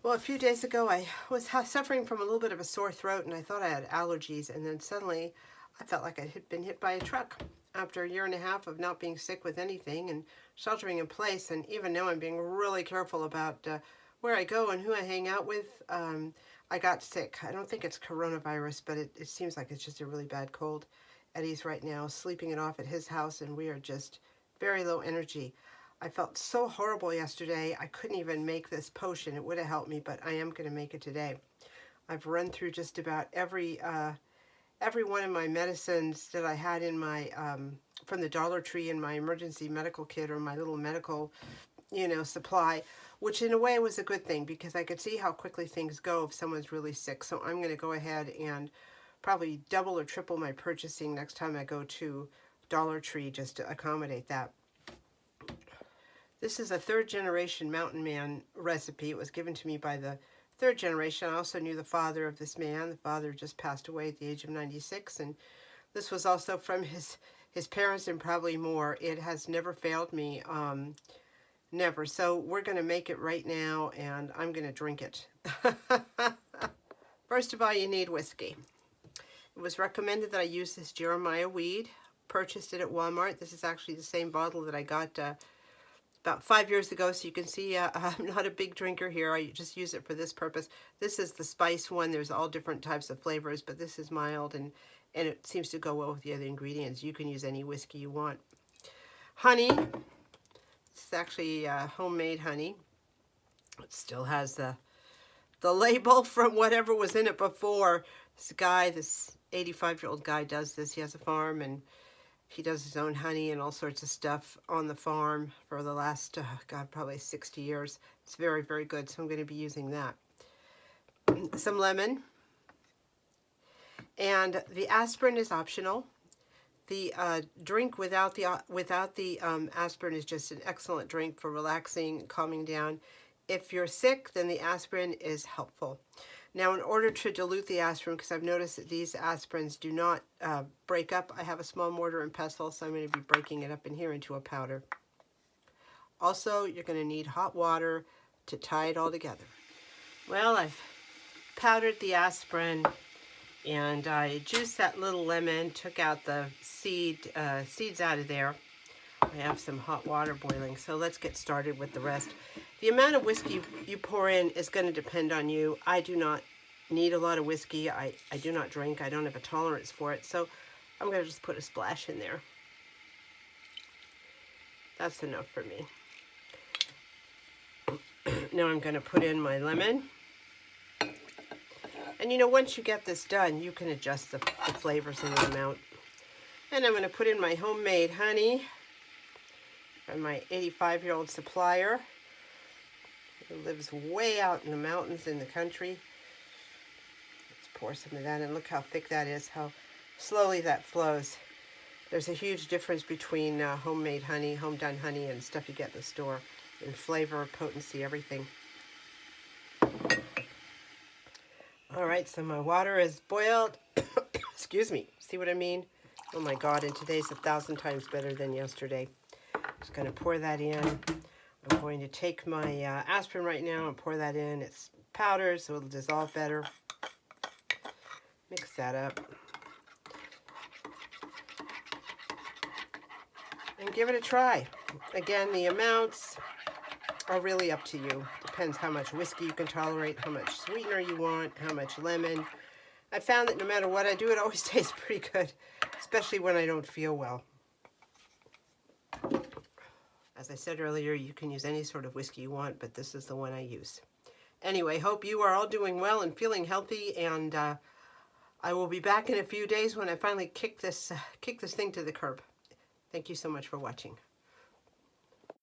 Well, a few days ago, I was suffering from a little bit of a sore throat, and I thought I had allergies, and then suddenly I felt like I had been hit by a truck after a year and a half of not being sick with anything and sheltering in place. And even now, I'm being really careful about where I go and who I hang out with. I got sick. I don't think it's coronavirus, but it seems like it's just a really bad cold. Eddie's right now sleeping it off at his house, and we are just very low energy. I felt so horrible yesterday. I couldn't even make this potion. It would have helped me, but I am going to make it today. I've run through just about every one of my medicines that I had in my from the Dollar Tree in my emergency medical kit or my little medical, supply, which in a way was a good thing because I could see how quickly things go if someone's really sick. So I'm going to go ahead and probably double or triple my purchasing next time I go to Dollar Tree just to accommodate that. This is a third generation Mountain Man recipe. It was given to me by the third generation. I also knew the father of this man. The father just passed away at the age of 96, and this was also from his parents and probably more. It has never failed me, never. So we're going to make it right now, and I'm going to drink it. First of all, you need whiskey. It was recommended that I use this Jeremiah weed. Purchased it at Walmart. This is actually the same bottle that I got about 5 years ago, so you can see I'm not a big drinker here. I just use it for this purpose. This is the spice one. There's all different types of flavors, but this is mild, and it seems to go well with the other ingredients. You can use any whiskey you want. Honey. This is actually homemade honey. It still has the label from whatever was in it before. This 85-year-old guy does this. He has a farm, and he does his own honey and all sorts of stuff on the farm for the last, probably 60 years. It's very, very good, so I'm going to be using that. Some lemon. And the aspirin is optional. The drink without the aspirin is just an excellent drink for relaxing, calming down. If you're sick, then the aspirin is helpful. Now, in order to dilute the aspirin, because I've noticed that these aspirins do not break up, I have a small mortar and pestle, so I'm going to be breaking it up in here into a powder. Also, you're going to need hot water to tie it all together. Well, I've powdered the aspirin, and I juiced that little lemon, took out the seeds out of there. I have some hot water boiling, so let's get started with the rest. The amount of whiskey you pour in is going to depend on you. I do not need a lot of whiskey. I do not drink. I don't have a tolerance for it, so I'm going to just put a splash in there. That's enough for me. Now I'm going to put in my lemon. And once you get this done, you can adjust the flavors and the amount. And I'm going to put in my homemade honey from my 85-year-old supplier, who lives way out in the mountains in the country. Let's pour some of that in. Look how thick that is, how slowly that flows. There's a huge difference between homemade honey, home-done honey, and stuff you get in the store in flavor, potency, everything. All right, so my water is boiled. Excuse me. See what I mean? Oh my God, and today's 1,000 times better than yesterday. Just going to pour that in. I'm going to take my aspirin right now and pour that in. It's powder, so it'll dissolve better. Mix that up. And give it a try. Again, the amounts are really up to you. Depends how much whiskey you can tolerate, how much sweetener you want, how much lemon. I found that no matter what I do, it always tastes pretty good, especially when I don't feel well. As I said earlier, you can use any sort of whiskey you want, but this is the one I use. Anyway, hope you are all doing well and feeling healthy, and I will be back in a few days when I finally kick this thing to the curb. Thank you so much for watching.